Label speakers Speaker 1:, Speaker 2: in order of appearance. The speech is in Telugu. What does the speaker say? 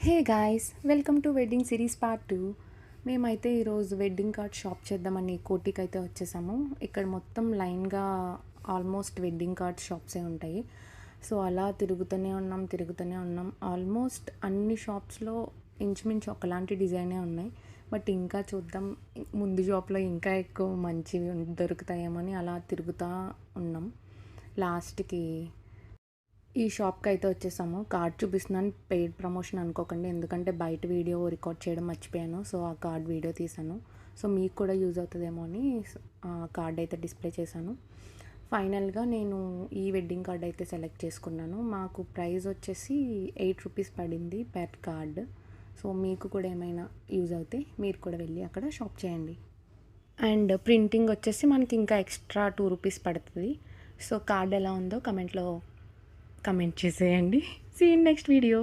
Speaker 1: Hey guys, welcome to wedding series part 2. మేమైతే ఈరోజు వెడ్డింగ్ కార్డ్ షాప్ చేద్దామని కోటికి అయితే వచ్చేసాము. ఇక్కడ మొత్తం లైన్గా ఆల్మోస్ట్ వెడ్డింగ్ కార్డ్ షాప్సే ఉంటాయి. సో అలా తిరుగుతూనే ఉన్నాం. ఆల్మోస్ట్ అన్ని షాప్స్లో ఇంచుమించు ఒకలాంటి డిజైనే ఉన్నాయి. బట్ ఇంకా చూద్దాం, ముందు షాప్లో ఇంకా ఎక్కువ మంచివి దొరుకుతాయేమని అలా తిరుగుతూ ఉన్నాం. లాస్ట్కి ఈ షాప్కి అయితే వచ్చేసాము. కార్డ్ చూపిస్తున్నాను, పెయిడ్ ప్రమోషన్ అనుకోకండి, ఎందుకంటే బయట వీడియో రికార్డ్ చేయడం మర్చిపోయాను. సో ఆ కార్డ్ వీడియో తీసాను. సో మీకు కూడా యూజ్ అవుతుందేమో అని కార్డ్ అయితే డిస్ప్లే చేశాను. ఫైనల్గా నేను ఈ వెడ్డింగ్ కార్డ్ అయితే సెలెక్ట్ చేసుకున్నాను. మాకు ప్రైస్ వచ్చేసి 8 రూపీస్ పడింది పెర్ కార్డ్. సో మీకు కూడా ఏమైనా యూజ్ అవుతే మీరు కూడా వెళ్ళి అక్కడ షాప్ చేయండి. అండ్ ప్రింటింగ్ వచ్చేసి మనకి ఇంకా ఎక్స్ట్రా 2 రూపీస్ పడుతుంది. సో కార్డ్ ఎలా ఉందో కమెంట్లో కమెంట్ చేసేయండి. See in next video.